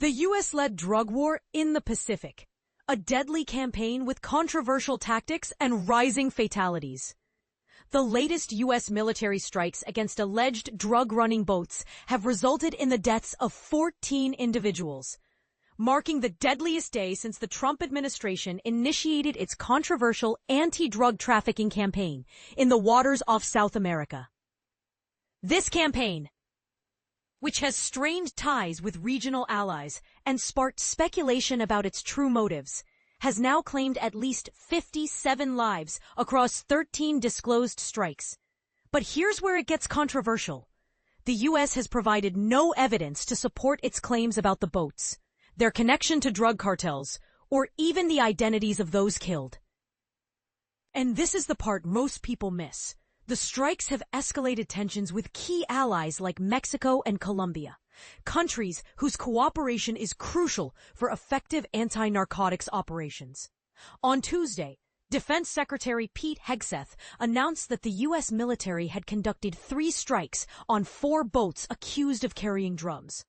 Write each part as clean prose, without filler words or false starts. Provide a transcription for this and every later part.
The U.S.-led drug war in the Pacific, a deadly campaign with controversial tactics and rising fatalities. The latest U.S. military strikes against alleged drug-running boats have resulted in the deaths of 14 individuals, marking the deadliest day since the Trump administration initiated its controversial anti-drug trafficking campaign in the waters off South America. This campaign, which has strained ties with regional allies and sparked speculation about its true motives, has now claimed at least 57 lives across 13 disclosed strikes. But here's where it gets controversial. The U.S. has provided no evidence to support its claims about the boats, their connection to drug cartels, or even the identities of those killed. And this is the part most people miss. The strikes have escalated tensions with key allies like Mexico and Colombia, countries whose cooperation is crucial for effective anti-narcotics operations. On Tuesday, Defense Secretary Pete Hegseth announced that the U.S. military had conducted 3 strikes on 4 boats accused of carrying drugs.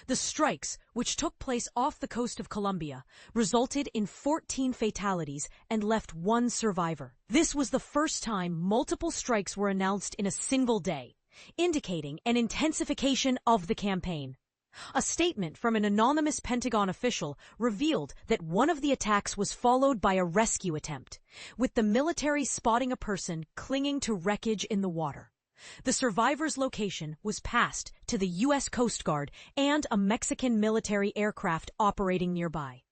The strikes, which took place off the coast of Colombia, resulted in 14 fatalities and left 1 survivor. This was the first time multiple strikes were announced in a single day, indicating an intensification of the campaign. A statement from an anonymous Pentagon official revealed that one of the attacks was followed by a rescue attempt, with the military spotting a person clinging to wreckage in the water. The survivor's location was passed to the U.S. Coast Guard and a Mexican military aircraft operating nearby.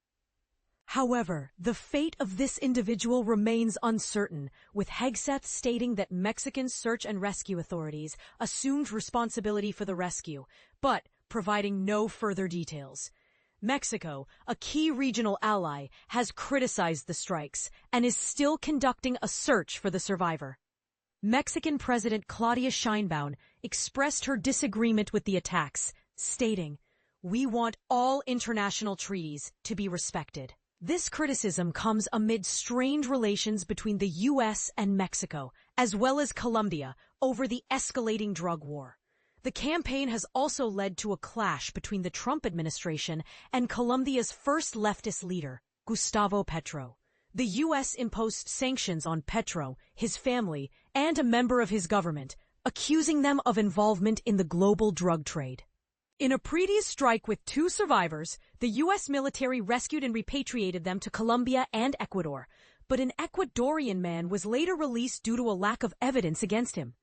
However, the fate of this individual remains uncertain, with Hegseth stating that Mexican search and rescue authorities assumed responsibility for the rescue, but providing no further details. Mexico, a key regional ally, has criticized the strikes and is still conducting a search for the survivor. Mexican President Claudia Sheinbaum expressed her disagreement with the attacks, stating, "We want all international treaties to be respected." This criticism comes amid strained relations between the U.S. and Mexico, as well as Colombia, over the escalating drug war. The campaign has also led to a clash between the Trump administration and Colombia's first leftist leader, Gustavo Petro. The U.S. imposed sanctions on Petro, his family, and a member of his government, accusing them of involvement in the global drug trade. In a previous strike with 2 survivors, the U.S. military rescued and repatriated them to Colombia and Ecuador, but an Ecuadorian man was later released due to a lack of evidence against him.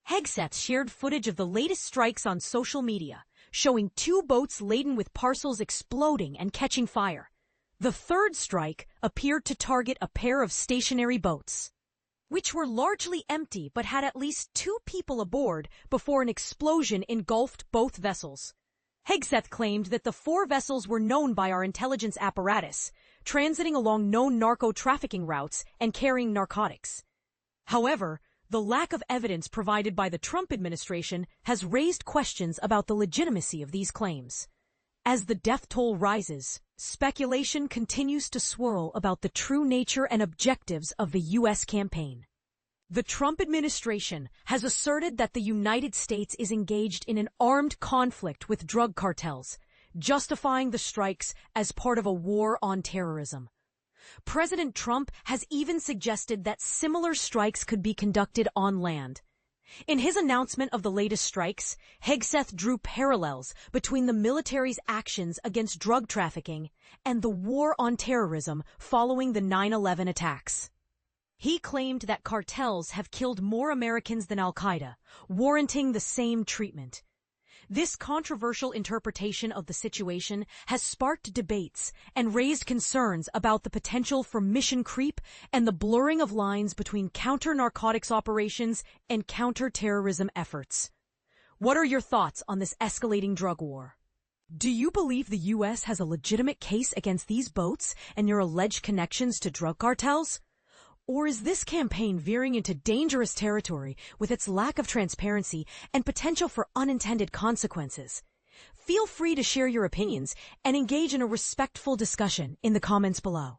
Hegseth shared footage of the latest strikes on social media, showing 2 boats laden with parcels exploding and catching fire. The 3rd strike appeared to target a pair of stationary boats, which were largely empty but had at least 2 people aboard before an explosion engulfed both vessels. Hegseth claimed that the 4 vessels were known by our intelligence apparatus, transiting along known narco-trafficking routes and carrying narcotics. However, the lack of evidence provided by the Trump administration has raised questions about the legitimacy of these claims. As the death toll rises, speculation continues to swirl about the true nature and objectives of the U.S. campaign. The Trump administration has asserted that the United States is engaged in an armed conflict with drug cartels, justifying the strikes as part of a war on terrorism. President Trump has even suggested that similar strikes could be conducted on land. In his announcement of the latest strikes, Hegseth drew parallels between the military's actions against drug trafficking and the war on terrorism following the 9/11 attacks. He claimed that cartels have killed more Americans than Al-Qaeda, warranting the same treatment. This controversial interpretation of the situation has sparked debates and raised concerns about the potential for mission creep and the blurring of lines between counter-narcotics operations and counter-terrorism efforts. What are your thoughts on this escalating drug war? Do you believe the U.S. has a legitimate case against these boats and your alleged connections to drug cartels? Or is this campaign veering into dangerous territory with its lack of transparency and potential for unintended consequences? Feel free to share your opinions and engage in a respectful discussion in the comments below.